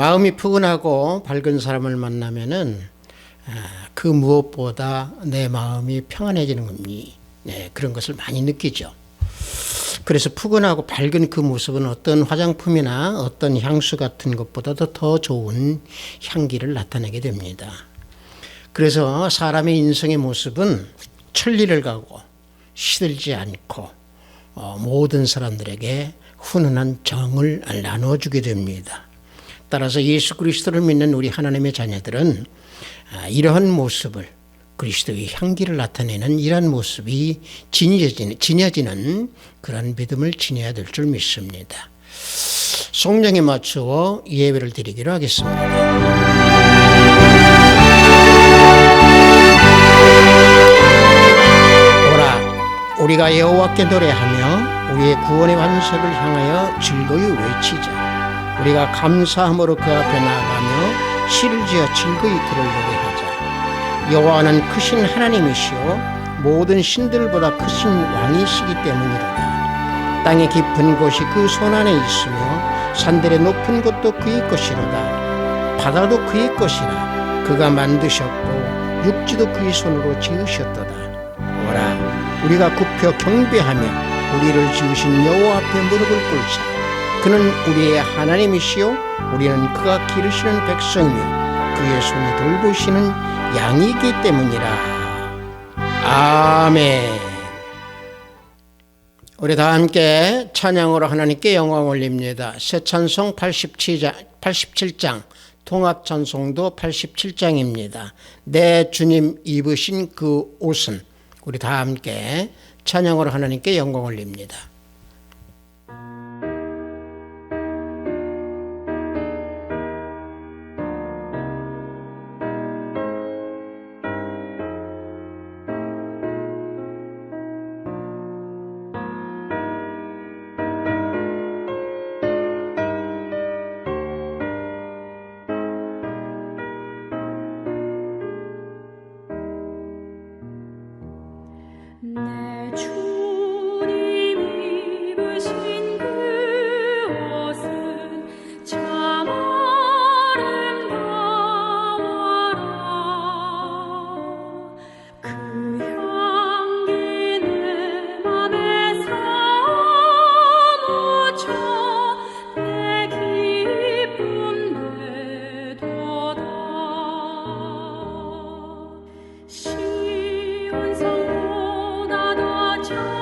마음이 푸근하고 밝은 사람을 만나면은 그 무엇보다 내 마음이 평안해지는 겁니다. 네, 그런 것을 많이 느끼죠. 그래서 푸근하고 밝은 그 모습은 어떤 화장품이나 어떤 향수 같은 것보다도 더 좋은 향기를 나타내게 됩니다. 그래서 사람의 인성의 모습은 천리를 가고 시들지 않고 모든 사람들에게 훈훈한 정을 나눠주게 됩니다. 따라서 예수 그리스도를 믿는 우리 하나님의 자녀들은 이러한 모습을, 그리스도의 향기를 나타내는 이러한 모습이 지녀지는 그런 믿음을 지녀야 될 줄 믿습니다. 성령에 맞추어 예배를 드리기로 하겠습니다. 우리가 여호와께 노래하며 우리의 구원의 반석을 향하여 즐거이 외치자. 우리가 감사함으로 그 앞에 나아가며 시를 지어 즐거이 그를 노래하자. 여호와는 크신 하나님이시오 모든 신들보다 크신 왕이시기 때문이로다. 땅의 깊은 곳이 그 손안에 있으며 산들의 높은 곳도 그의 것이로다. 바다도 그의 것이라. 그가 만드셨고 육지도 그의 손으로 지으셨도다. 오라 우리가 굽혀 경배하며 우리를 지으신 여호와 앞에 무릎을 꿇자. 그는 우리의 하나님이시요 우리는 그가 기르시는 백성이며 그의 손이 돌보시는 양이기 때문이라. 아멘. 우리 다 함께 찬양으로 하나님께 영광 올립니다. 새 찬송 87장 통합찬송도 87장입니다. 내 주님 입으신 그 옷은. 우리 다 함께 찬양으로 하나님께 영광 올립니다. 내 주님 입으신 그 옷은 참 아름다워라. 그 향기 내 맘에 사무쳐 내 기쁨 되도다. 시온성 참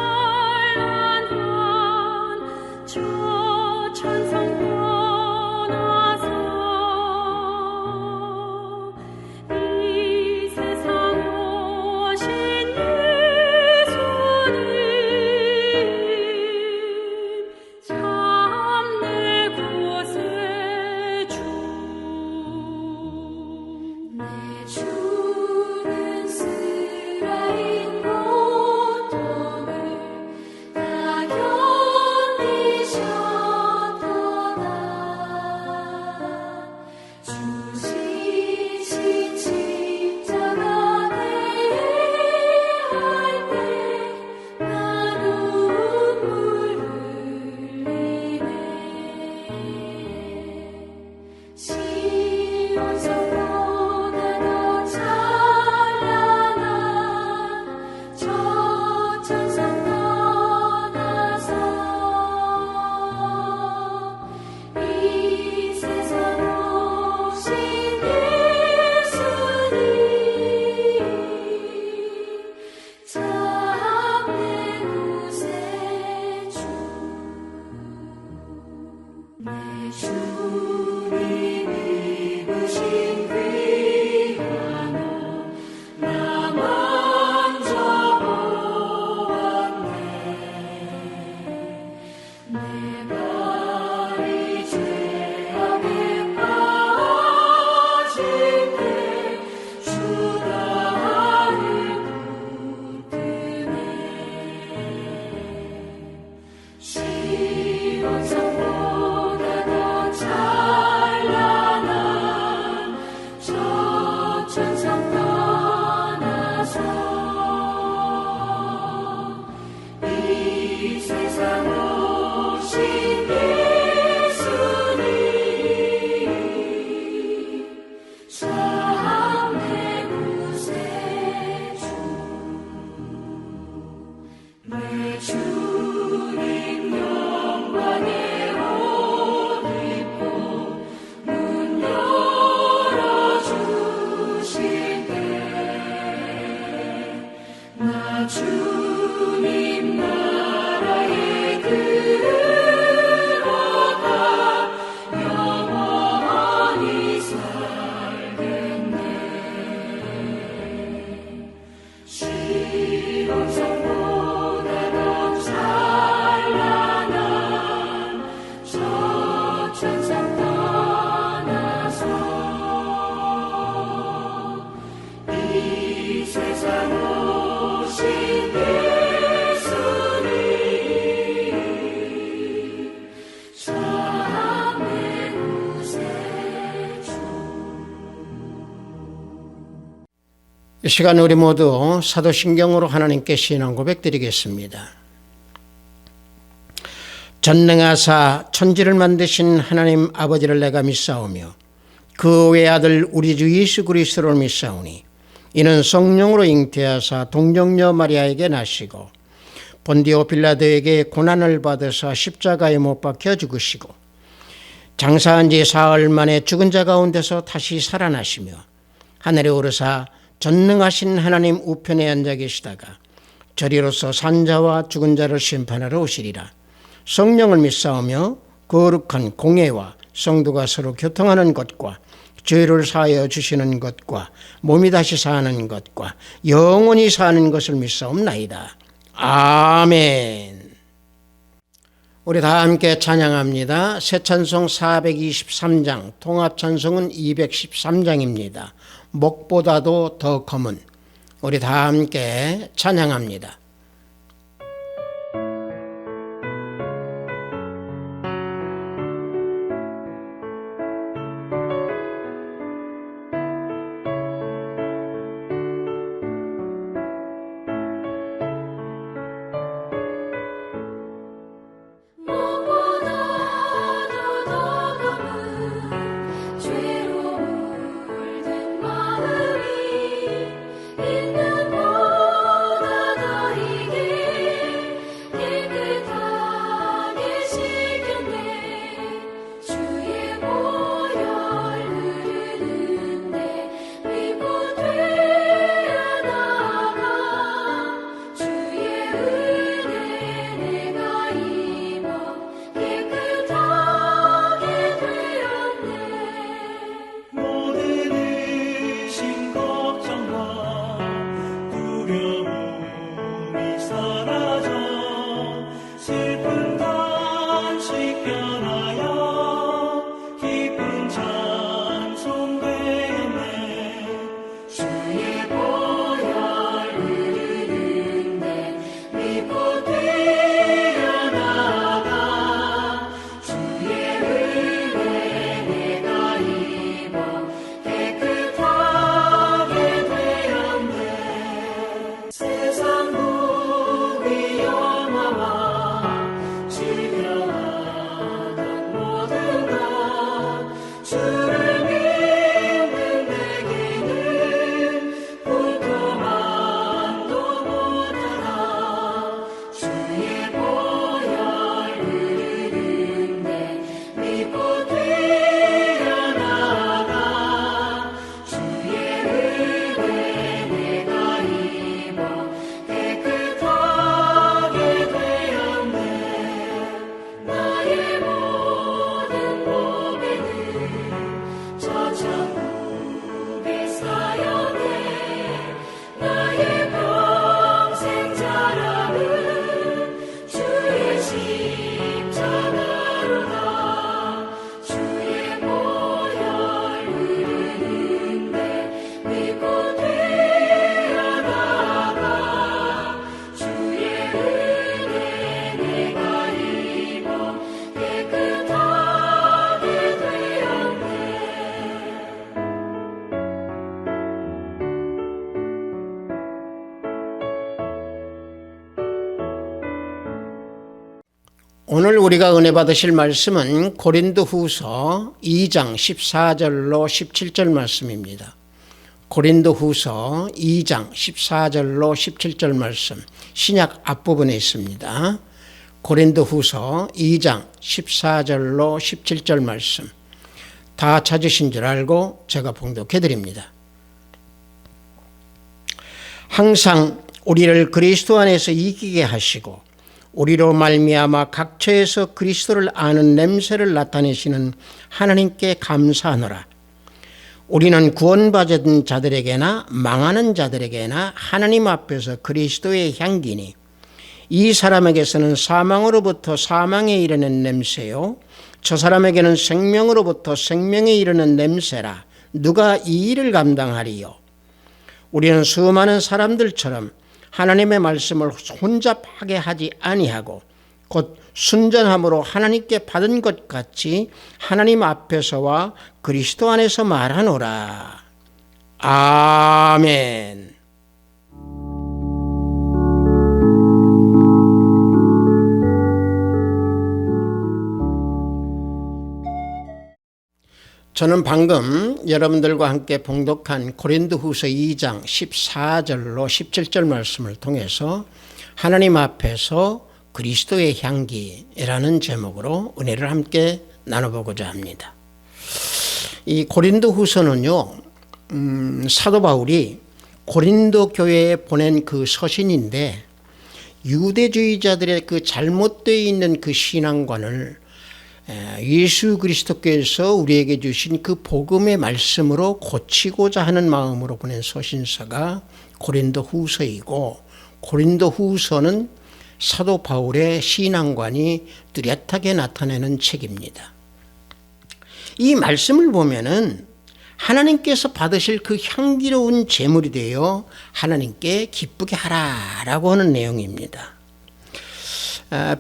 주님 영광의 옷 입고 문 열어주실 때 나 주님 나라에 들어가 영원히 살겠네. 시온산보다 더 찬란한 저 천산 떠나서 이 세상 오신 예수님 참내 구세주. 이 시간 우리 모두 사도신경으로 하나님께 신앙 고백 드리겠습니다. 전능하사 천지를 만드신 하나님 아버지를 내가 믿사오며 그 외아들 우리 주 예수 그리스도를 믿사오니 이는 성령으로 잉태하사 동정녀 마리아에게 나시고 본디오 빌라도에게 고난을 받으사 십자가에 못 박혀 죽으시고 장사한 지 사흘 만에 죽은 자 가운데서 다시 살아나시며 하늘에 오르사 전능하신 하나님 우편에 앉아 계시다가 저리로서 산자와 죽은 자를 심판하러 오시리라. 성령을 믿사오며 거룩한 공예와 성도가 서로 교통하는 것과 죄를 사하여 주시는 것과 몸이 다시 사는 것과 영원히 사는 것을 믿사옵나이다. 아멘. 우리 다 함께 찬양합니다. 새 찬송 423장, 통합 찬송은 213장입니다. 목보다도 더 검은. 우리 다 함께 찬양합니다. 무엇보다도 더 검은 죄로 물든 마음이 있는 보다 더 이게 깨끗하게 씻겼네. 주의 보혈 흐르는데 믿고 되어나가 주의 은혜 내가 입어 깨끗하게 되었네. 모든 의심 걱정과 두려움이 사라져 슬픈 단식 변하여 기쁜 찬송 되었네. 주의 보혈 흐르는데 믿고 뛰어나가 주의 은혜 내가 입어 깨끗하게 되었네. 세상 부귀 영화와 즐겨하던 모든 것 주를 믿는 내게는 불평만도 못하나. 주의 보혈 흐르는데 믿고 뛰어나가 주의 은혜 내가 입어 깨끗하게 되었네. 나의 모든 몸에는 저 천국의 사역에 나의 평생 자랑은 주의 십자가로다. 주의 보혈 흐르는데 믿고 뛰어나가 주의 은혜 내가 입어 깨끗하게 되었네. 오늘 우리가 은혜 받으실 말씀은 고린도후서 2장 14절로 17절 말씀입니다. 고린도후서 2장 14절로 17절 말씀, 신약 앞부분에 있습니다. 고린도후서 2장 14절로 17절 말씀, 다 찾으신 줄 알고 제가 봉독해 드립니다. 항상 우리를 그리스도 안에서 이기게 하시고 우리로 말미암아 각처에서 그리스도를 아는 냄새를 나타내시는 하나님께 감사하노라. 우리는 구원받은 자들에게나 망하는 자들에게나 하나님 앞에서 그리스도의 향기니 이 사람에게서는 사망으로부터 사망에 이르는 냄새요 저 사람에게는 생명으로부터 생명에 이르는 냄새라. 누가 이 일을 감당하리요? 우리는 수많은 사람들처럼 하나님의 말씀을 혼잡하게 하지 아니하고 곧 순전함으로 하나님께 받은 것 같이 하나님 앞에서와 그리스도 안에서 말하노라. 아멘. 저는 방금 여러분들과 함께 봉독한 고린도후서 2장 14절로 17절 말씀을 통해서 하나님 앞에서 그리스도의 향기라는 제목으로 은혜를 함께 나눠보고자 합니다. 이 고린도후서는요, 사도 바울이 고린도 교회에 보낸 그 서신인데 유대주의자들의 그 잘못되어 있는 그 신앙관을 예수 그리스도께서 우리에게 주신 그 복음의 말씀으로 고치고자 하는 마음으로 보낸 서신서가 고린도후서이고, 고린도후서는 사도 바울의 신앙관이 뚜렷하게 나타내는 책입니다. 이 말씀을 보면은 하나님께서 받으실 그 향기로운 제물이 되어 하나님께 기쁘게 하라라고 하는 내용입니다.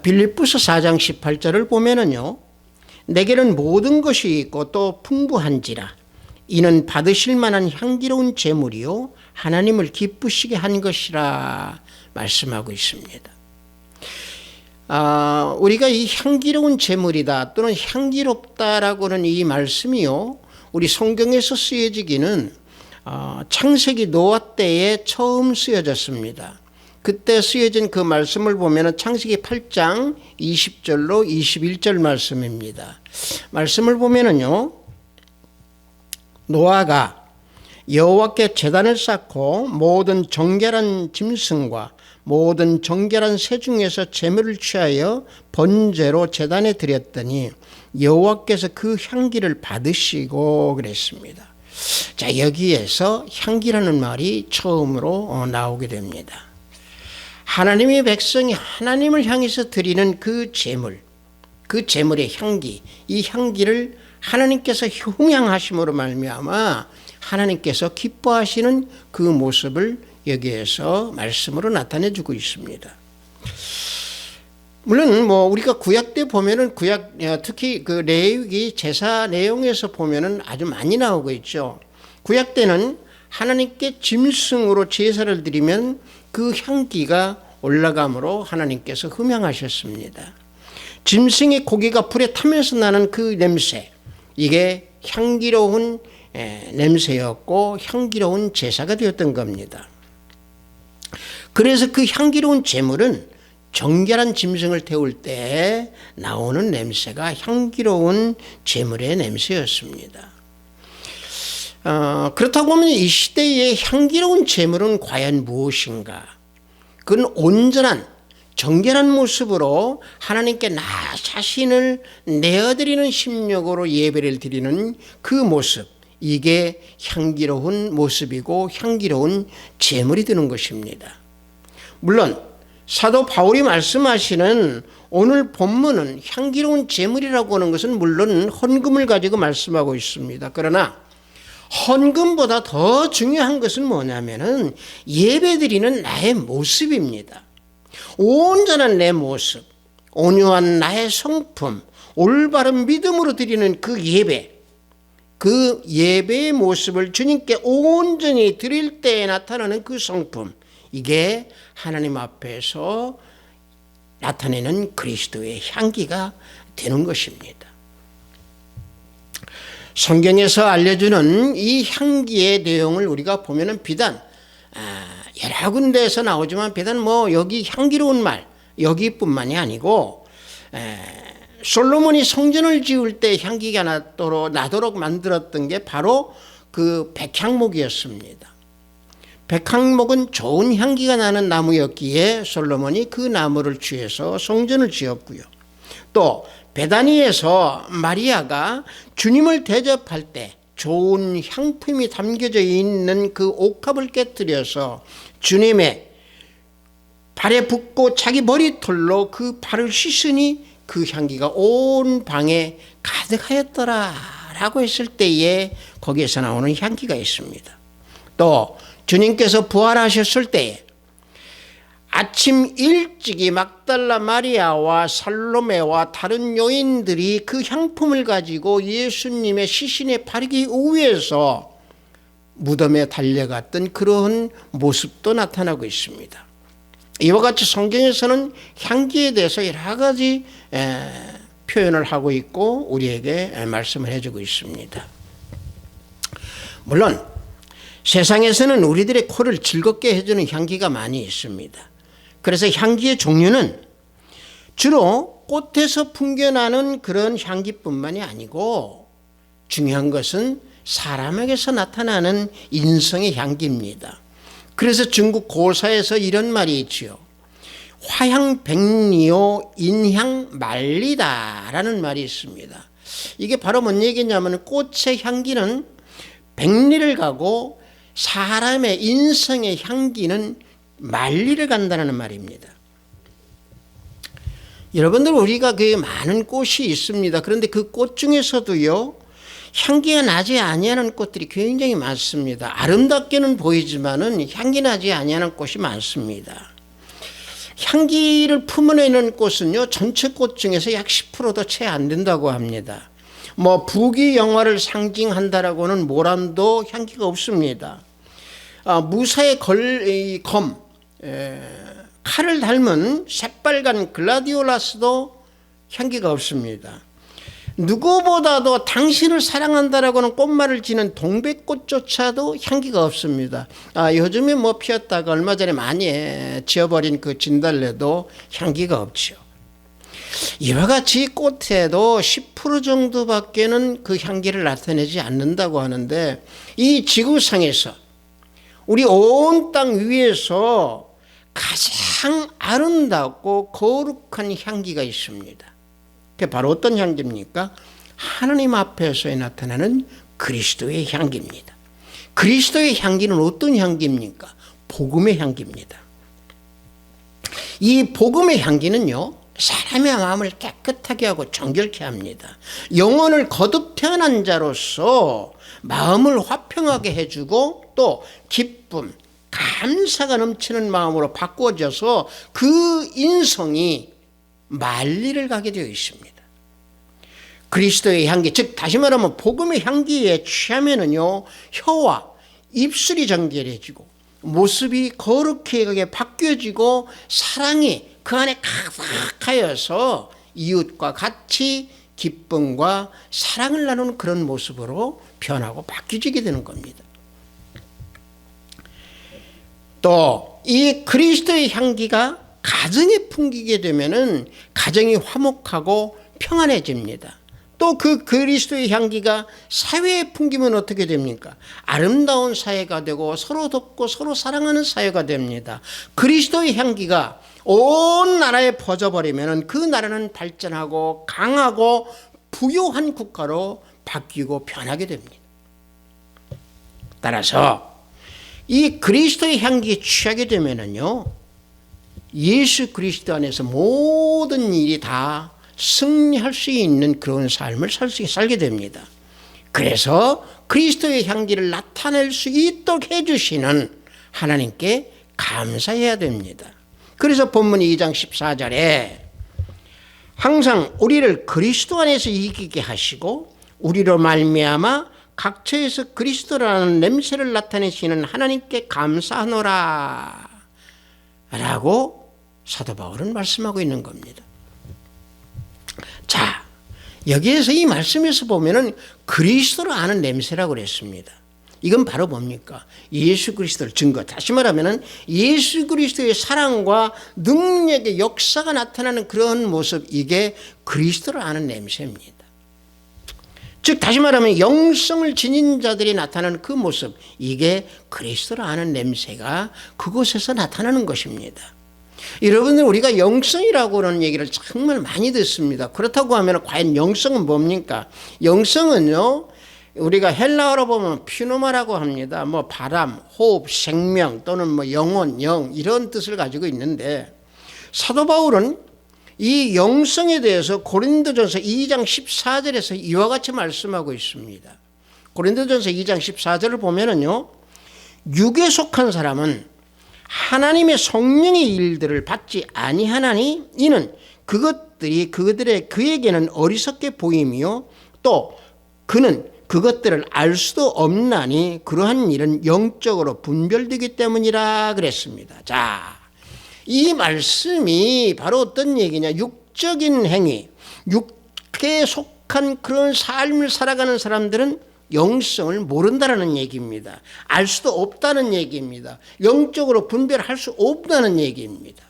빌립보서 4장 18절을 보면은요, 내게는 모든 것이 있고 또 풍부한지라 이는 받으실 만한 향기로운 제물이요 하나님을 기쁘시게 한 것이라 말씀하고 있습니다. 우리가 이 향기로운 제물이다 또는 향기롭다라고 하는 이 말씀이요, 우리 성경에서 쓰여지기는 창세기 노아 때에 처음 쓰여졌습니다. 그때 쓰여진 그 말씀을 보면 창세기 8장 20절로 21절 말씀입니다. 말씀을 보면은요, 노아가 여호와께 제단을 쌓고 모든 정결한 짐승과 모든 정결한 새 중에서 제물을 취하여 번제로 제단에 드렸더니 여호와께서 그 향기를 받으시고 그랬습니다. 자, 여기에서 향기라는 말이 처음으로 나오게 됩니다. 하나님의 백성이 하나님을 향해서 드리는 그 제물, 그 제물의 향기, 이 향기를 하나님께서 흉양하심으로 말미암아 하나님께서 기뻐하시는 그 모습을 여기에서 말씀으로 나타내주고 있습니다. 물론 우리가 구약 때 보면은 특히 그 레위기 제사 내용에서 보면은 아주 많이 나오고 있죠. 구약 때는 하나님께 짐승으로 제사를 드리면 그 향기가 올라감으로 하나님께서 흠양하셨습니다. 짐승의 고기가 불에 타면서 나는 그 냄새, 이게 향기로운 냄새였고 향기로운 제사가 되었던 겁니다. 그래서 그 향기로운 제물은 정결한 짐승을 태울 때 나오는 냄새가 향기로운 제물의 냄새였습니다. 그렇다고 하면 이 시대의 향기로운 제물은 과연 무엇인가? 그건 온전한 정결한 모습으로 하나님께 나 자신을 내어드리는 심령으로 예배를 드리는 그 모습, 이게 향기로운 모습이고 향기로운 제물이 되는 것입니다. 물론 사도 바울이 말씀하시는 오늘 본문은 향기로운 제물이라고 하는 것은 물론 헌금을 가지고 말씀하고 있습니다. 그러나 헌금보다 더 중요한 것은 뭐냐면은 예배드리는 나의 모습입니다. 온전한 내 모습, 온유한 나의 성품, 올바른 믿음으로 드리는 그 예배, 그 예배의 모습을 주님께 온전히 드릴 때에 나타나는 그 성품, 이게 하나님 앞에서 나타내는 그리스도의 향기가 되는 것입니다. 성경에서 알려주는 이 향기의 내용을 우리가 보면은 비단 여러 군데에서 나오지만 비단 뭐 여기 향기로운 말 여기뿐만이 아니고 솔로몬이 성전을 지을 때 향기가 나도록 만들었던 게 바로 그 백향목이었습니다. 백향목은 좋은 향기가 나는 나무였기에 솔로몬이 그 나무를 취해서 성전을 지었고요. 또 베다니에서 마리아가 주님을 대접할 때 좋은 향품이 담겨져 있는 그 옥합을 깨뜨려서 주님의 발에 붓고 자기 머리털로 그 발을 씻으니 그 향기가 온 방에 가득하였더라 라고 했을 때에 거기에서 나오는 향기가 있습니다. 또 주님께서 부활하셨을 때에 아침 일찍이 막달라 마리아와 살로메와 다른 여인들이 그 향품을 가지고 예수님의 시신에 바르기 위해서 무덤에 달려갔던 그런 모습도 나타나고 있습니다. 이와 같이 성경에서는 향기에 대해서 여러 가지 표현을 하고 있고 우리에게 말씀을 해주고 있습니다. 물론 세상에서는 우리들의 코를 즐겁게 해주는 향기가 많이 있습니다. 그래서 향기의 종류는 주로 꽃에서 풍겨나는 그런 향기뿐만이 아니고 중요한 것은 사람에게서 나타나는 인성의 향기입니다. 그래서 중국 고사에서 이런 말이 있지요. 화향백리요 인향만리다라는 말이 있습니다. 이게 바로 뭔 얘기냐면 꽃의 향기는 백리를 가고 사람의 인성의 향기는 만리를 간다는 말입니다. 여러분들 우리가 그 많은 꽃이 있습니다. 그런데 그 꽃 중에서도요 향기가 나지 아니하는 꽃들이 굉장히 많습니다. 아름답게는 보이지만은 향기 나지 아니하는 꽃이 많습니다. 향기를 품어내는 꽃은요 전체 꽃 중에서 약 10%도 채 안 된다고 합니다. 뭐 부귀영화를 상징한다라고는 모란도 향기가 없습니다. 무사의 칼을 닮은 새빨간 글라디올라스도 향기가 없습니다. 누구보다도 당신을 사랑한다라고는 꽃말을 지는 동백꽃조차도 향기가 없습니다. 요즘에 뭐 피었다가 얼마 전에 많이 지어버린 그 진달래도 향기가 없죠. 이와 같이 꽃에도 10% 정도밖에는 그 향기를 나타내지 않는다고 하는데 이 지구상에서 우리 온 땅 위에서 가장 아름답고 거룩한 향기가 있습니다. 그게 바로 어떤 향기입니까? 하나님 앞에서 나타나는 그리스도의 향기입니다. 그리스도의 향기는 어떤 향기입니까? 복음의 향기입니다. 이 복음의 향기는요 사람의 마음을 깨끗하게 하고 정결케 합니다. 영혼을 거듭 태어난 자로서 마음을 화평하게 해주고 또 기쁨, 감사가 넘치는 마음으로 바꾸어져서 그 인성이 만리를 가게 되어 있습니다. 그리스도의 향기, 즉 다시 말하면 복음의 향기에 취하면은요 혀와 입술이 정결해지고 모습이 거룩하게 바뀌어지고 사랑이 그 안에 가득하여서 이웃과 같이 기쁨과 사랑을 나누는 그런 모습으로 변하고 바뀌어지게 되는 겁니다. 또 이 그리스도의 향기가 가정에 풍기게 되면은 가정이 화목하고 평안해집니다. 또 그 그리스도의 향기가 사회에 풍기면 어떻게 됩니까? 아름다운 사회가 되고 서로 돕고 서로 사랑하는 사회가 됩니다. 그리스도의 향기가 온 나라에 퍼져버리면 그 나라는 발전하고 강하고 부유한 국가로 바뀌고 변하게 됩니다. 따라서 이 그리스도의 향기에 취하게 되면은요 예수 그리스도 안에서 모든 일이 다 승리할 수 있는 그런 삶을 살게 됩니다. 그래서 그리스도의 향기를 나타낼 수 있도록 해주시는 하나님께 감사해야 됩니다. 그래서 본문 2장 14절에 항상 우리를 그리스도 안에서 이기게 하시고 우리로 말미암아 각처에서 그리스도라는 냄새를 나타내시는 하나님께 감사하노라 라고 사도 바울은 말씀하고 있는 겁니다. 자, 여기에서 이 말씀에서 보면은 그리스도를 아는 냄새라고 그랬습니다. 이건 바로 뭡니까? 예수 그리스도를 증거. 다시 말하면은 예수 그리스도의 사랑과 능력의 역사가 나타나는 그런 모습, 이게 그리스도를 아는 냄새입니다. 즉 다시 말하면 영성을 지닌 자들이 나타나는 그 모습, 이게 그리스도를 아는 냄새가 그곳에서 나타나는 것입니다. 여러분들, 우리가 영성이라고 하는 얘기를 정말 많이 듣습니다. 그렇다고 하면 과연 영성은 뭡니까? 영성은요, 우리가 헬라어로 보면 피노마라고 합니다. 뭐 바람, 호흡, 생명 또는 뭐 영혼, 영, 이런 뜻을 가지고 있는데, 사도 바울은 이 영성에 대해서 고린도전서 2장 14절에서 이와 같이 말씀하고 있습니다. 고린도전서 2장 14절을 보면은요, 육에 속한 사람은 하나님의 성령의 일들을 받지 아니하나니 이는 그것들이 그에게는 어리석게 보임이요 또 그는 그것들을 알 수도 없나니 그러한 일은 영적으로 분별되기 때문이라 그랬습니다. 자, 이 말씀이 바로 어떤 얘기냐? 육적인 행위, 육에 속한 그런 삶을 살아가는 사람들은 영성을 모른다는 얘기입니다. 알 수도 없다는 얘기입니다. 영적으로 분별할 수 없다는 얘기입니다.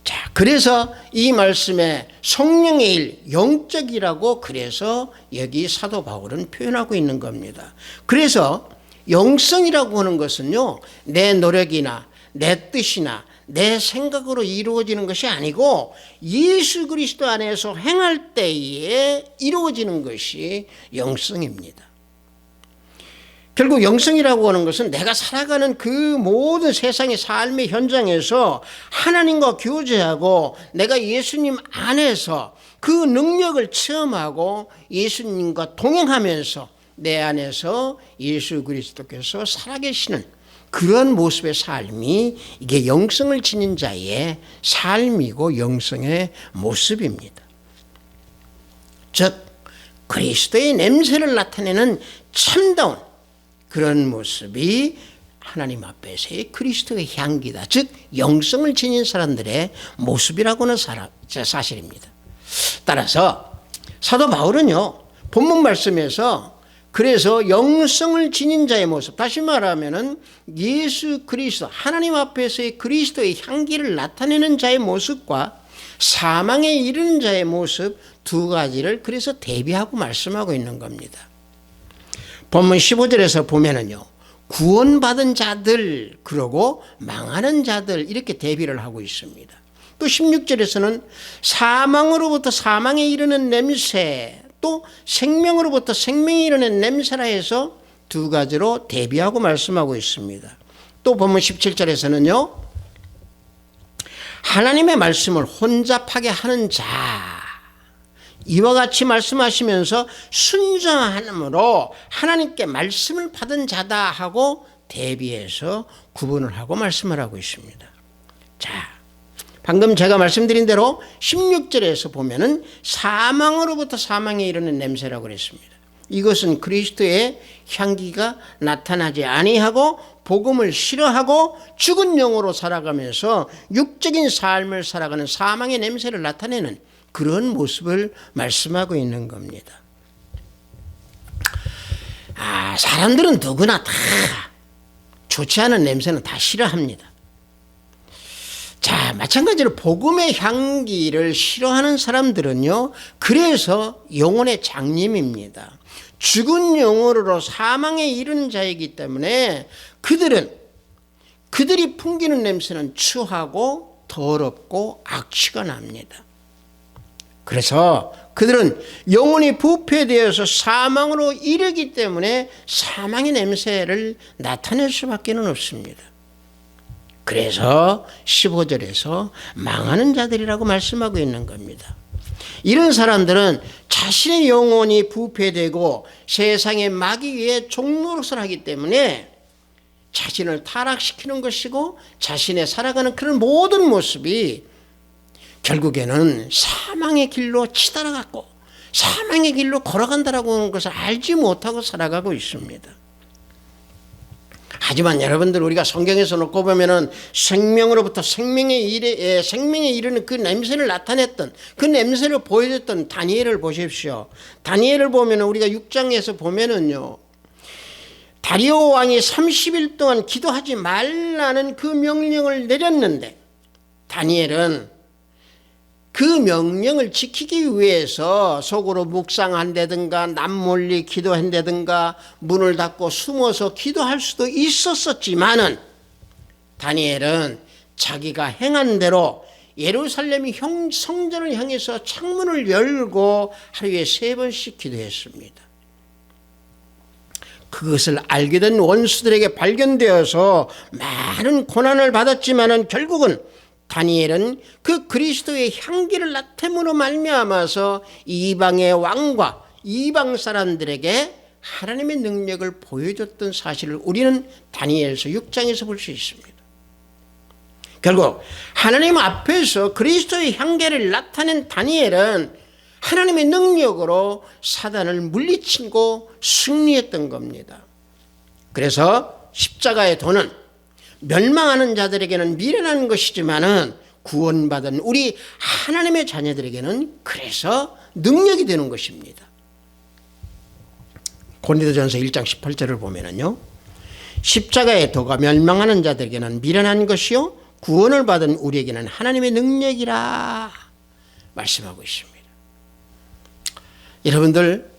자, 그래서 이 말씀에 성령의 일, 영적이라고 그래서 여기 사도 바울은 표현하고 있는 겁니다. 그래서 영성이라고 하는 것은요, 내 노력이나 내 뜻이나 내 생각으로 이루어지는 것이 아니고 예수 그리스도 안에서 행할 때에 이루어지는 것이 영성입니다. 결국 영성이라고 하는 것은 내가 살아가는 그 모든 세상의 삶의 현장에서 하나님과 교제하고 내가 예수님 안에서 그 능력을 체험하고 예수님과 동행하면서 내 안에서 예수 그리스도께서 살아계시는 그런 모습의 삶이, 이게 영성을 지닌 자의 삶이고 영성의 모습입니다. 즉 그리스도의 냄새를 나타내는 참다운 그런 모습이 하나님 앞에서의 그리스도의 향기다. 즉 영성을 지닌 사람들의 모습이라고는 사실입니다. 따라서 사도 바울은요, 본문 말씀에서 그래서 영성을 지닌 자의 모습, 다시 말하면은 예수 그리스도, 하나님 앞에서의 그리스도의 향기를 나타내는 자의 모습과 사망에 이르는 자의 모습 두 가지를 그래서 대비하고 말씀하고 있는 겁니다. 본문 15절에서 보면은요, 구원받은 자들, 그러고 망하는 자들, 이렇게 대비를 하고 있습니다. 또 16절에서는 사망으로부터 사망에 이르는 냄새, 또 생명으로부터 생명에 이르는 냄새라 해서 두 가지로 대비하고 말씀하고 있습니다. 또 본문 17절에서는요, 하나님의 말씀을 혼잡하게 하는 자, 이와 같이 말씀하시면서 순종함으로 하나님께 말씀을 받은 자다 하고 대비해서 구분을 하고 말씀을 하고 있습니다. 자, 방금 제가 말씀드린 대로 16절에서 보면은 사망으로부터 사망에 이르는 냄새라고 그랬습니다. 이것은 그리스도의 향기가 나타나지 아니하고 복음을 싫어하고 죽은 영으로 살아가면서 육적인 삶을 살아가는 사망의 냄새를 나타내는 그런 모습을 말씀하고 있는 겁니다. 사람들은 누구나 다 좋지 않은 냄새는 다 싫어합니다. 자, 마찬가지로 복음의 향기를 싫어하는 사람들은요, 그래서 영혼의 장님입니다. 죽은 영으로 사망에 이르는 자이기 때문에 그들이 풍기는 냄새는 추하고 더럽고 악취가 납니다. 그래서 그들은 영혼이 부패되어서 사망으로 이르기 때문에 사망의 냄새를 나타낼 수밖에 없습니다. 그래서 15절에서 망하는 자들이라고 말씀하고 있는 겁니다. 이런 사람들은 자신의 영혼이 부패되고 세상의 마귀의 종노릇을 하기 때문에 자신을 타락시키는 것이고 자신의 살아가는 그런 모든 모습이 결국에는 사망의 길로 치달아갔고 사망의 길로 걸어간다라고 하는 것을 알지 못하고 살아가고 있습니다. 하지만 여러분들 우리가 성경에서 놓고 보면은 생명으로부터 생명에 이르는 그 냄새를 나타냈던 그 냄새를 보여줬던 다니엘을 보십시오. 다니엘을 보면은 우리가 6장에서 보면은요. 다리오 왕이 30일 동안 기도하지 말라는 그 명령을 내렸는데 다니엘은 그 명령을 지키기 위해서 속으로 묵상한다든가 남몰리 기도한다든가 문을 닫고 숨어서 기도할 수도 있었지만은 다니엘은 자기가 행한 대로 예루살렘 성전을 향해서 창문을 열고 하루에 3번씩 기도했습니다. 그것을 알게 된 원수들에게 발견되어서 많은 고난을 받았지만은 결국은 다니엘은 그 그리스도의 향기를 나타냄으로 말미암아서 이방의 왕과 이방 사람들에게 하나님의 능력을 보여줬던 사실을 우리는 다니엘서 6장에서 볼 수 있습니다. 결국 하나님 앞에서 그리스도의 향기를 나타낸 다니엘은 하나님의 능력으로 사단을 물리치고 승리했던 겁니다. 그래서 십자가의 도는 멸망하는 자들에게는 미련한 것이지만은 구원받은 우리 하나님의 자녀들에게는 그래서 능력이 되는 것입니다. 고린도전서 1장 18절을 보면은요. 십자가의 도가 멸망하는 자들에게는 미련한 것이요 구원을 받은 우리에게는 하나님의 능력이라 말씀하고 있습니다. 여러분들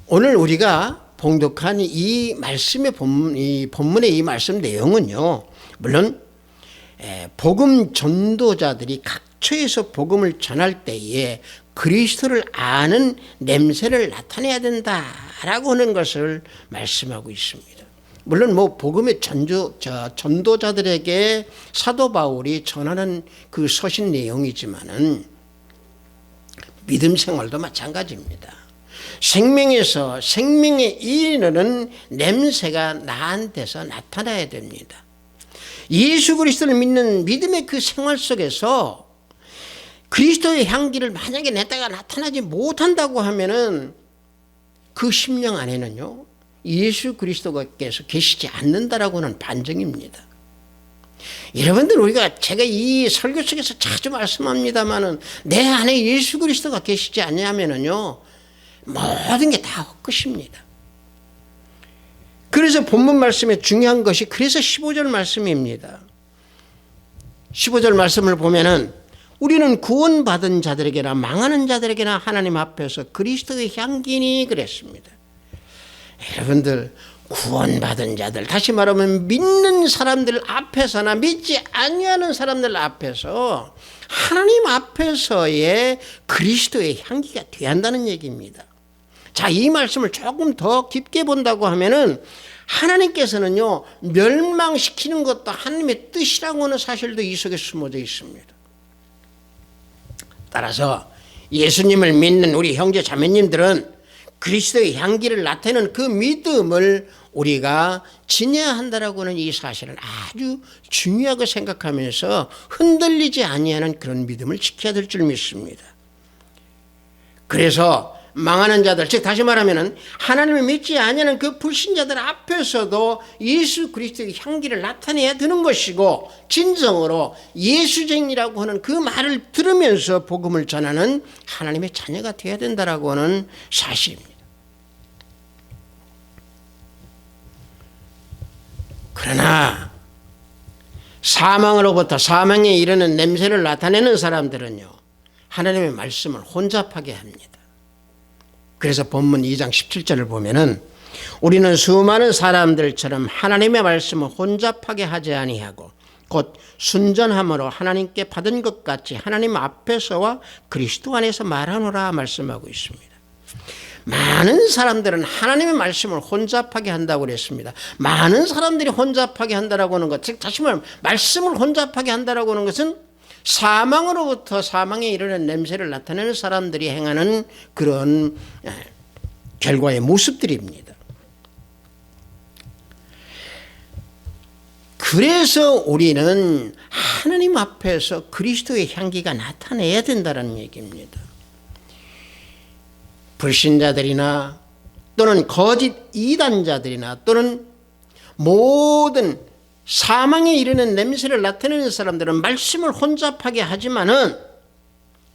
오늘 우리가 봉독한 이 말씀의 이 본문의 이 말씀 내용은요. 물론 복음 전도자들이 각처에서 복음을 전할 때에 그리스도를 아는 냄새를 나타내야 된다라고 하는 것을 말씀하고 있습니다. 물론 복음의 전도자들에게 사도 바울이 전하는 그 서신 내용이지만은 믿음 생활도 마찬가지입니다. 생명에서 생명에 이르는 냄새가 나한테서 나타나야 됩니다. 예수 그리스도를 믿는 믿음의 그 생활 속에서 그리스도의 향기를 만약에 내다가 나타나지 못한다고 하면은 그 심령 안에는요 예수 그리스도께서 계시지 않는다라고 하는 반증입니다. 여러분들 제가 이 설교 속에서 자주 말씀합니다마는 내 안에 예수 그리스도가 계시지 않냐면은요 모든 게 다 헛것입니다. 그래서 본문 말씀에 중요한 것이 그래서 15절 말씀입니다. 15절 말씀을 보면은 우리는 구원받은 자들에게나 망하는 자들에게나 하나님 앞에서 그리스도의 향기니 그랬습니다. 여러분들 구원받은 자들 다시 말하면 믿는 사람들 앞에서나 믿지 아니하는 사람들 앞에서 하나님 앞에서의 그리스도의 향기가 돼야 한다는 얘기입니다. 자, 이 말씀을 조금 더 깊게 본다고 하면은 하나님께서는요 멸망시키는 것도 하나님의 뜻이라고 하는 사실도 이 속에 숨어져 있습니다. 따라서 예수님을 믿는 우리 형제 자매님들은 그리스도의 향기를 나타내는 그 믿음을 우리가 지녀야 한다라고 하는 이 사실을 아주 중요하게 생각하면서 흔들리지 아니하는 그런 믿음을 지켜야 될 줄 믿습니다. 그래서 망하는 자들, 즉 다시 말하면 하나님을 믿지 아니하는 그 불신자들 앞에서도 예수 그리스도의 향기를 나타내야 되는 것이고 진정으로 예수쟁이라고 하는 그 말을 들으면서 복음을 전하는 하나님의 자녀가 되어야 된다라고 하는 사실입니다. 그러나 사망으로부터 사망에 이르는 냄새를 나타내는 사람들은요 하나님의 말씀을 혼잡하게 합니다. 그래서 본문 2장 17절을 보면은 우리는 수많은 사람들처럼 하나님의 말씀을 혼잡하게 하지 아니하고 곧 순전함으로 하나님께 받은 것 같이 하나님 앞에서와 그리스도 안에서 말하노라 말씀하고 있습니다. 많은 사람들은 하나님의 말씀을 혼잡하게 한다고 그랬습니다. 많은 사람들이 혼잡하게 한다라고 하는 것, 즉 다시 말하면 말씀을 혼잡하게 한다라고 하는 것은 사망으로부터 사망에 이르는 냄새를 나타내는 사람들이 행하는 그런 결과의 모습들입니다. 그래서 우리는 하나님 앞에서 그리스도의 향기가 나타내야 된다는 얘기입니다. 불신자들이나 또는 거짓 이단자들이나 또는 모든 사망에 이르는 냄새를 나타내는 사람들은 말씀을 혼잡하게 하지만은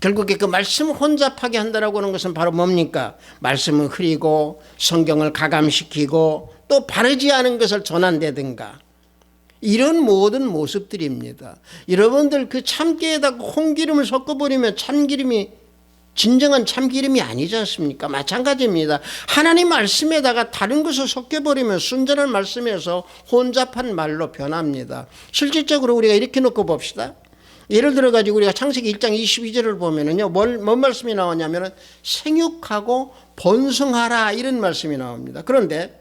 결국에 그 말씀을 혼잡하게 한다라고 하는 것은 바로 뭡니까? 말씀을 흐리고 성경을 가감시키고 또 바르지 않은 것을 전한다든가 이런 모든 모습들입니다. 여러분들 그 참깨에다가 콩기름을 섞어버리면 참기름이 진정한 참기름이 아니지 않습니까? 마찬가지입니다. 하나님 말씀에다가 다른 것을 섞여버리면 순전한 말씀에서 혼잡한 말로 변합니다. 실질적으로 우리가 이렇게 놓고 봅시다. 예를 들어 가지고 우리가 창세기 1장 22절을 보면은요, 뭔 말씀이 나오냐면은 생육하고 번성하라 이런 말씀이 나옵니다. 그런데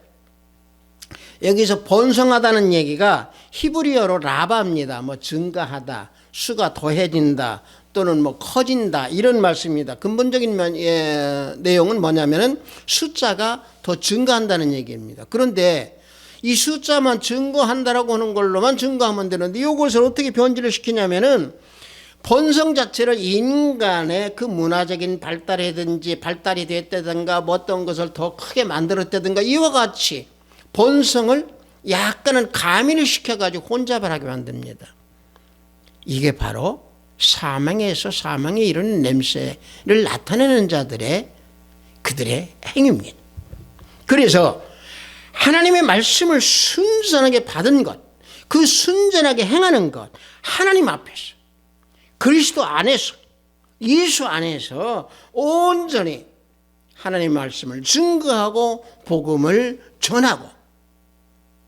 여기서 번성하다는 얘기가 히브리어로 라바입니다. 뭐 증가하다, 수가 더해진다, 또는 뭐 커진다 이런 말씀입니다. 근본적인 내용은 뭐냐면은 숫자가 더 증가한다는 얘기입니다. 그런데 이 숫자만 증거한다라고 하는 걸로만 증거하면 되는데 이것을 어떻게 변질을 시키냐면은 번성 자체를 인간의 그 문화적인 발달이 됐다든가 뭐 어떤 것을 더 크게 만들었다든가 이와 같이 번성을 약간은 가미를 시켜가지고 혼잡을 하게 만듭니다. 이게 바로 사망에서 사망에 이르는 냄새를 나타내는 자들의 그들의 행위입니다. 그래서 하나님의 말씀을 순전하게 받은 것, 그 순전하게 행하는 것, 하나님 앞에서 그리스도 안에서 예수 안에서 온전히 하나님의 말씀을 증거하고 복음을 전하고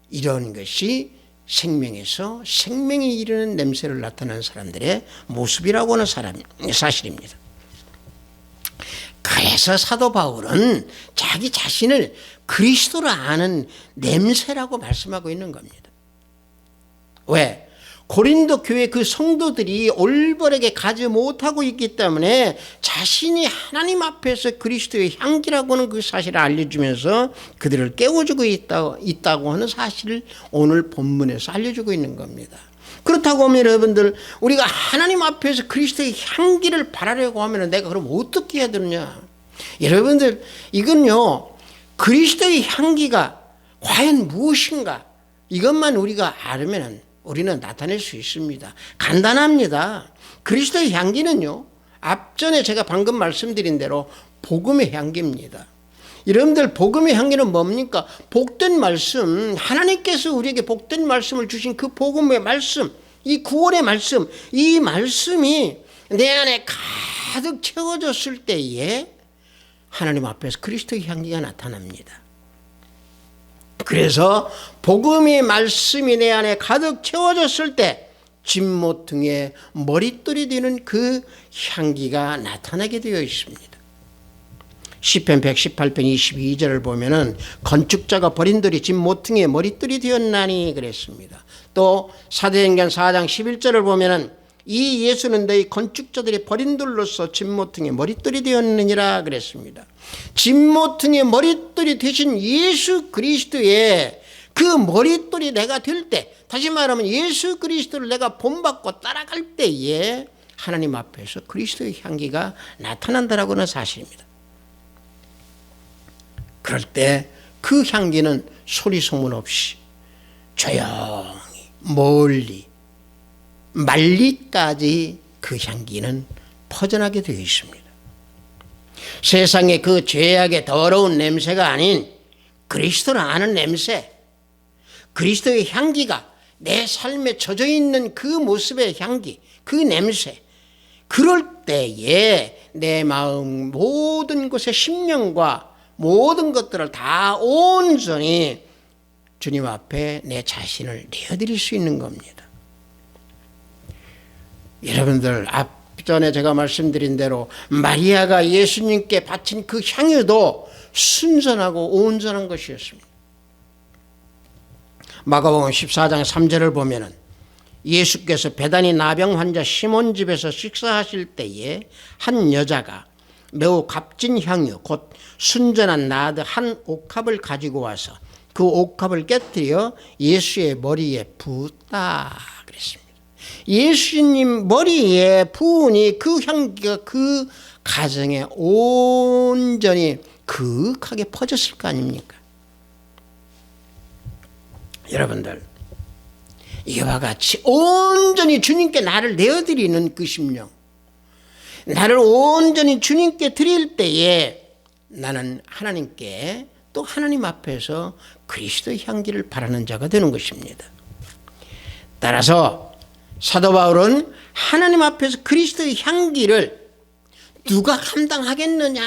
이런 것이 생명에서 생명에 이르는 냄새를 나타내는 사람들의 모습이라고 하는 사실입니다. 그래서 사도 바울은 자기 자신을 그리스도를 아는 냄새라고 말씀하고 있는 겁니다. 왜? 고린도 교회 그 성도들이 올바르게 가지 못하고 있기 때문에 자신이 하나님 앞에서 그리스도의 향기라고 하는 그 사실을 알려주면서 그들을 깨워주고 있다고 하는 사실을 오늘 본문에서 알려주고 있는 겁니다. 그렇다고 하면 여러분들 우리가 하나님 앞에서 그리스도의 향기를 바라려고 하면 내가 그럼 어떻게 해야 되느냐? 여러분들 이건요, 그리스도의 향기가 과연 무엇인가 이것만 우리가 알면 우리는 나타낼 수 있습니다. 간단합니다. 그리스도의 향기는요, 앞전에 제가 방금 말씀드린 대로 복음의 향기입니다. 여러분들 복음의 향기는 뭡니까? 복된 말씀, 하나님께서 우리에게 복된 말씀을 주신 그 복음의 말씀, 이 구원의 말씀, 이 말씀이 내 안에 가득 채워졌을 때에 하나님 앞에서 그리스도의 향기가 나타납니다. 그래서 복음의 말씀이 내 안에 가득 채워졌을 때 진모퉁이의 머릿돌이 되는 그 향기가 나타나게 되어 있습니다. 시편 118편 22절을 보면은 건축자가 버린 돌이 진모퉁이의 머릿돌이 되었나니 그랬습니다. 또 사도행전 4장 11절을 보면은 이 예수는 너희 건축자들이 버린 돌로서 진모퉁이의 머릿돌이 되었느니라 그랬습니다. 진모퉁이의 머릿돌이 되신 예수 그리스도의 그 머릿돌이 내가 될 때, 다시 말하면 예수 그리스도를 내가 본받고 따라갈 때에 하나님 앞에서 그리스도의 향기가 나타난다라고 하는 사실입니다. 그럴 때 그 향기는 소리 소문 없이 조용히 멀리 말리까지 그 향기는 퍼져나게 되어 있습니다. 세상에 그 죄악의 더러운 냄새가 아닌 그리스도를 아는 냄새, 그리스도의 향기가 내 삶에 젖어 있는 그 모습의 향기, 그 냄새, 그럴 때에 내 마음 모든 곳의 심령과 모든 것들을 다 온전히 주님 앞에 내 자신을 내어드릴 수 있는 겁니다. 여러분들 앞전에 제가 말씀드린 대로 마리아가 예수님께 바친 그 향유도 순전하고 온전한 것이었습니다. 마가복음 14장 3절을 보면은 예수께서 베다니 나병 환자 시몬 집에서 식사하실 때에 한 여자가 매우 값진 향유 곧 순전한 나드 한 옥합을 가지고 와서 그 옥합을 깨뜨려 예수의 머리에 부었다 그랬습니다. 예수님 머리에 부으니 그 향기가 그 가정에 온전히 그윽하게 퍼졌을 거 아닙니까? 여러분들, 이와 같이 온전히 주님께 나를 내어드리는 그 심령, 나를 온전히 주님께 드릴 때에 나는 하나님께 또 하나님 앞에서 그리스도의 향기를 바라는 자가 되는 것입니다. 따라서 사도 바울은 하나님 앞에서 그리스도의 향기를 누가 감당하겠느냐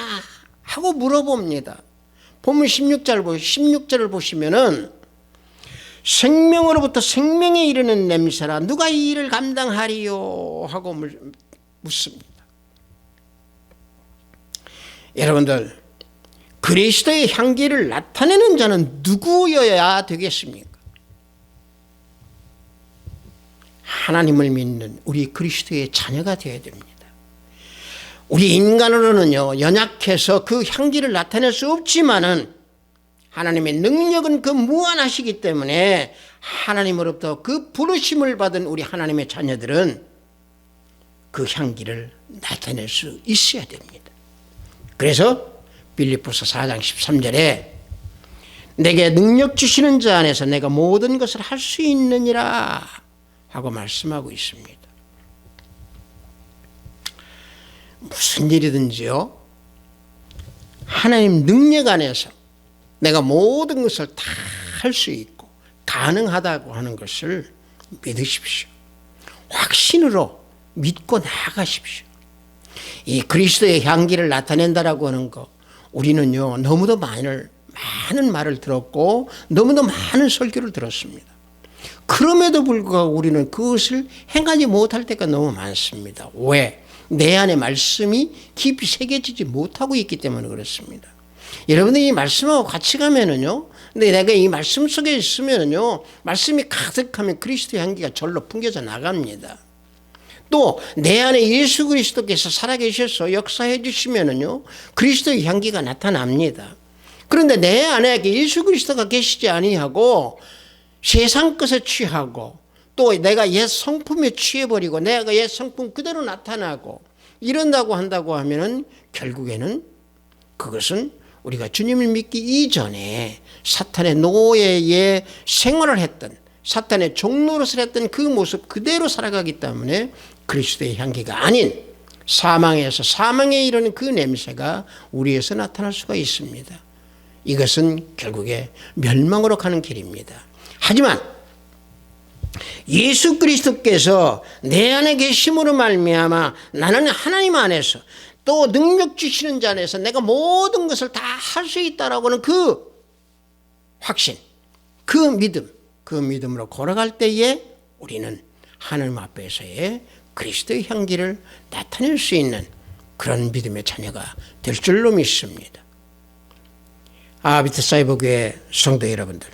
하고 물어봅니다. 본문 16절을 보시면은 생명으로부터 생명에 이르는 냄새라 누가 이 일을 감당하리요 하고 묻습니다. 여러분들, 그리스도의 향기를 나타내는 자는 누구여야 되겠습니까? 하나님을 믿는 우리 그리스도의 자녀가 되어야 됩니다. 우리 인간으로는요, 연약해서 그 향기를 나타낼 수 없지만은 하나님의 능력은 그 무한하시기 때문에 하나님으로부터 그 부르심을 받은 우리 하나님의 자녀들은 그 향기를 나타낼 수 있어야 됩니다. 그래서 빌립보서 4장 13절에 내게 능력 주시는 자 안에서 내가 모든 것을 할 수 있느니라 하고 말씀하고 있습니다. 무슨 일이든지요, 하나님 능력 안에서 내가 모든 것을 다 할 수 있고 가능하다고 하는 것을 믿으십시오. 확신으로 믿고 나아가십시오. 이 그리스도의 향기를 나타낸다라고 하는 거, 우리는요 너무도 많은 말을 들었고 너무도 많은 설교를 들었습니다. 그럼에도 불구하고 우리는 그것을 행하지 못할 때가 너무 많습니다. 왜? 내 안에 말씀이 깊이 새겨지지 못하고 있기 때문에 그렇습니다. 여러분들이 이 말씀하고 같이 가면은요, 근데 내가 이 말씀 속에 있으면은요, 말씀이 가득하면 그리스도의 향기가 절로 풍겨져 나갑니다. 또 내 안에 예수 그리스도께서 살아계셔서 역사해 주시면은요, 그리스도의 향기가 나타납니다. 그런데 내 안에 예수 그리스도가 계시지 아니하고 세상 것에 취하고 또 내가 옛 성품에 취해버리고 내가 옛 성품 그대로 나타나고 이런다고 한다고 하면은 결국에는 그것은 우리가 주님을 믿기 이전에 사탄의 노예에 생활을 했던, 사탄의 종노릇을 했던 그 모습 그대로 살아가기 때문에 그리스도의 향기가 아닌 사망에서 사망에 이르는 그 냄새가 우리에서 나타날 수가 있습니다. 이것은 결국에 멸망으로 가는 길입니다. 하지만 예수 그리스도께서 내 안에 계심으로 말미암아 나는 하나님 안에서 또 능력 주시는 자 안에서 내가 모든 것을 다 할 수 있다라고 하는 그 확신, 그 믿음으로 걸어갈 때에 우리는 하나님 앞에서의 그리스도의 향기를 나타낼 수 있는 그런 믿음의 자녀가 될 줄로 믿습니다. 비트사이버 교회 성도 여러분들,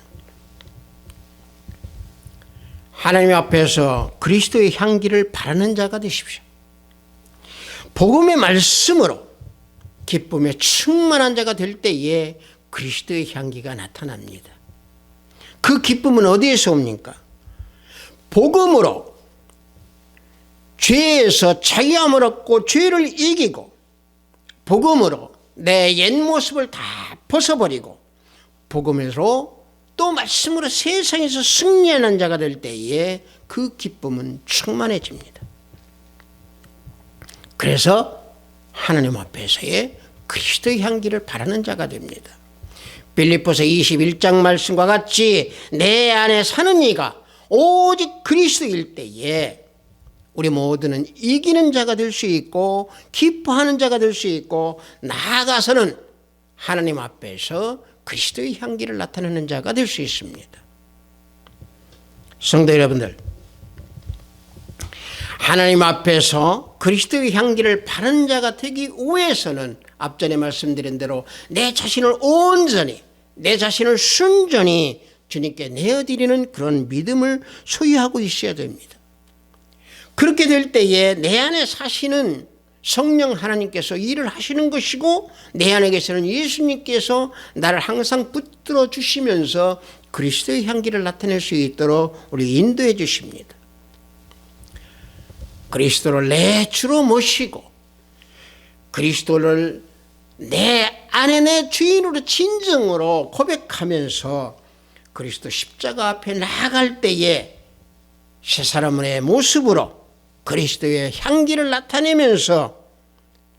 하나님 앞에서 그리스도의 향기를 바라는 자가 되십시오. 복음의 말씀으로 기쁨에 충만한 자가 될 때에 그리스도의 향기가 나타납니다. 그 기쁨은 어디에서 옵니까? 복음으로 죄에서 자유함을 얻고 죄를 이기고 복음으로 내 옛 모습을 다 벗어버리고 복음으로 또 말씀으로 세상에서 승리하는 자가 될 때에 그 기쁨은 충만해집니다. 그래서 하나님 앞에서의 그리스도의 향기를 바라는 자가 됩니다. 빌립보서 21장 말씀과 같이 내 안에 사는 이가 오직 그리스도일 때에 우리 모두는 이기는 자가 될 수 있고 기뻐하는 자가 될 수 있고 나아가서는 하나님 앞에서 그리스도의 향기를 나타내는 자가 될 수 있습니다. 성도 여러분들, 하나님 앞에서 그리스도의 향기를 바라는 자가 되기 위해서는 앞전에 말씀드린 대로 내 자신을 온전히, 내 자신을 순전히 주님께 내어드리는 그런 믿음을 소유하고 있어야 됩니다. 그렇게 될 때에 내 안에 사시는 성령 하나님께서 일을 하시는 것이고 내 안에 계시는 예수님께서 나를 항상 붙들어 주시면서 그리스도의 향기를 나타낼 수 있도록 우리 인도해 주십니다. 그리스도를 내 주로 모시고 그리스도를 내 안에 내 주인으로 진정으로 고백하면서 그리스도 십자가 앞에 나아갈 때에 새 사람의 모습으로 그리스도의 향기를 나타내면서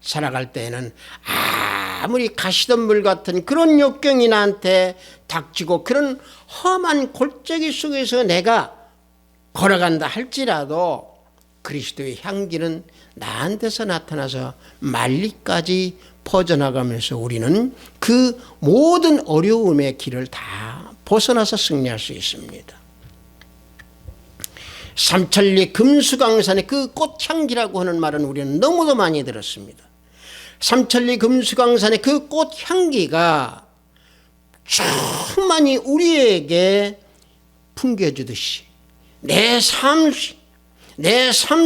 살아갈 때에는 아무리 가시덤불 같은 그런 역경이 나한테 닥치고 그런 험한 골짜기 속에서 내가 걸어간다 할지라도 그리스도의 향기는 나한테서 나타나서 만리까지 퍼져나가면서 우리는 그 모든 어려움의 길을 다 벗어나서 승리할 수 있습니다. 삼천리 금수강산의 그 꽃향기라고 하는 말은 우리는 너무도 많이 들었습니다. 삼천리 금수강산의 그 꽃향기가 충만히 우리에게 풍겨주듯이 내 삶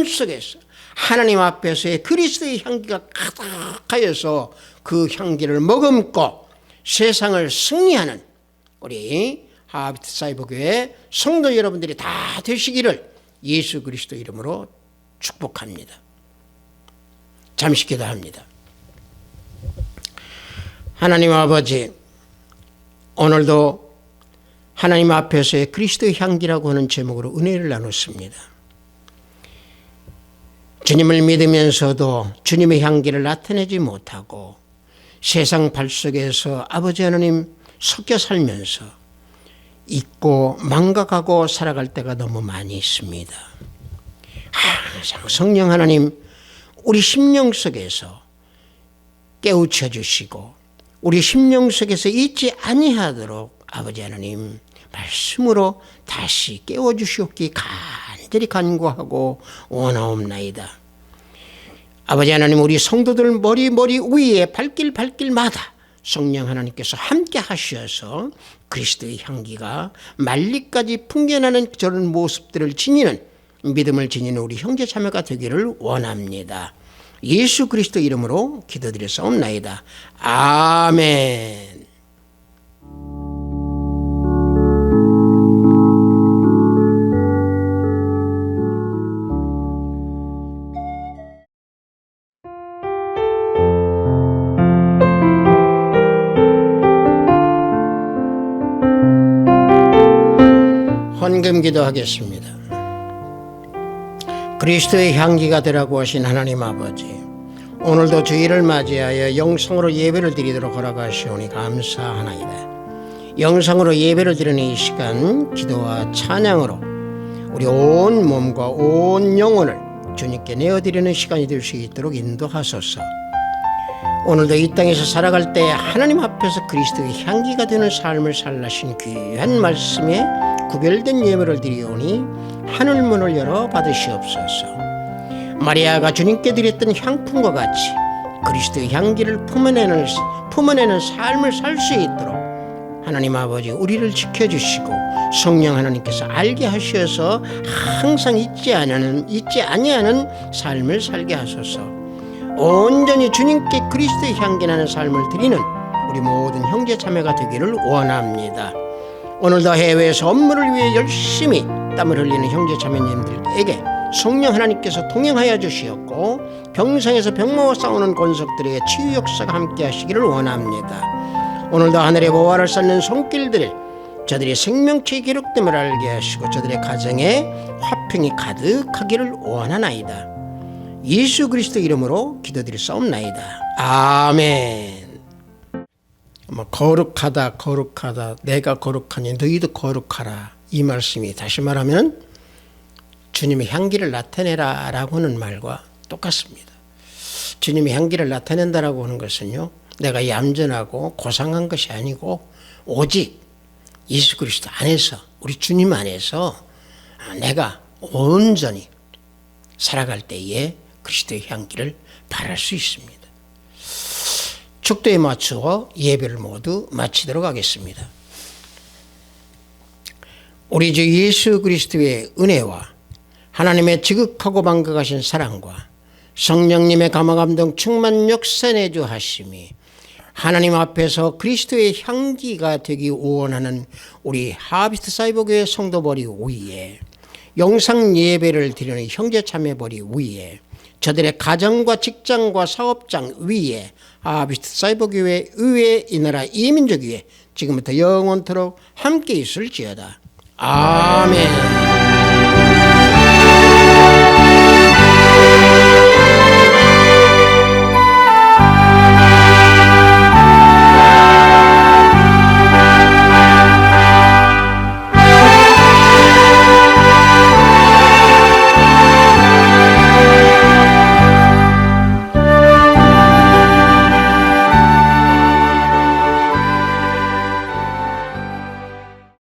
속에서 하나님 앞에서의 그리스도의 향기가 가득하여서 그 향기를 머금고 세상을 승리하는 우리 하비트 사이버교회 성도 여러분들이 다 되시기를 예수 그리스도 이름으로 축복합니다. 잠시 기도합니다. 하나님 아버지, 오늘도 하나님 앞에서의 그리스도의 향기라고 하는 제목으로 은혜를 나눴습니다. 주님을 믿으면서도 주님의 향기를 나타내지 못하고 세상 발 속에서 아버지 하나님 섞여 살면서 잊고 망각하고 살아갈 때가 너무 많이 있습니다. 항상 성령 하나님 우리 심령 속에서 깨우쳐 주시고 우리 심령 속에서 잊지 아니하도록 아버지 하나님 말씀으로 다시 깨워주시옵기 간절히 간구하고 원하옵나이다. 아버지 하나님 우리 성도들 머리 위에 발길마다 성령 하나님께서 함께 하셔서 그리스도의 향기가 만리까지 풍겨나는 저런 모습들을 지니는 믿음을 지니는 우리 형제 자매가 되기를 원합니다. 예수 그리스도 이름으로 기도드렸사옵나이다. 아멘. 헌금 기도하겠습니다. 그리스도의 향기가 되라고 하신 하나님 아버지, 오늘도 주일을 맞이하여 영성으로 예배를 드리도록 허락하시오니 감사하나이다. 영성으로 예배를 드리는 이 시간 기도와 찬양으로 우리 온 몸과 온 영혼을 주님께 내어드리는 시간이 될 수 있도록 인도하소서. 오늘도 이 땅에서 살아갈 때 하나님 앞에서 그리스도의 향기가 되는 삶을 살라신 귀한 말씀에 구별된 예배를 드리오니 하늘문을 열어 받으시옵소서. 마리아가 주님께 드렸던 향품과 같이 그리스도의 향기를 품어내는 삶을 살 수 있도록 하나님 아버지 우리를 지켜주시고 성령 하나님께서 알게 하셔서 항상 잊지 아니하는 삶을 살게 하소서. 온전히 주님께 그리스도의 향기 나는 삶을 드리는 우리 모든 형제 자매가 되기를 원합니다. 오늘도 해외에서 업무를 위해 열심히 땀을 흘리는 형제 자매님들에게 성령 하나님께서 동행하여 주시었고 병상에서 병마와 싸우는 권속들에게 치유 역사가 함께 하시기를 원합니다. 오늘도 하늘의 보화를 쌓는 손길들 저들의 생명체의 기록됨을 알게 하시고 저들의 가정에 화평이 가득하기를 원하나이다. 예수 그리스도 이름으로 기도드리사옵나이다. 아멘. 거룩하다 내가 거룩하니 너희도 거룩하라, 이 말씀이 다시 말하면 주님의 향기를 나타내라 라고 하는 말과 똑같습니다. 주님의 향기를 나타낸다라고 하는 것은요, 내가 얌전하고 고상한 것이 아니고 오직 예수 그리스도 안에서, 우리 주님 안에서 내가 온전히 살아갈 때에 그리스도의 향기를 발할 수 있습니다. 축도에 맞추어 예배를 모두 마치도록 하겠습니다. 우리 주 예수 그리스도의 은혜와 하나님의 지극하고 방극하신 사랑과 성령님의 감화감동 충만 역사 내주하심이 하나님 앞에서 그리스도의 향기가 되기 원하는 우리 하비트 사이버교회 성도벌이 위에, 영상 예배를 드리는 형제자매벌이 위에, 저들의 가정과 직장과 사업장 위에, 하비트 사이버교회 의회 이 나라 이민족 위에 지금부터 영원토록 함께 있을지어다. 아멘.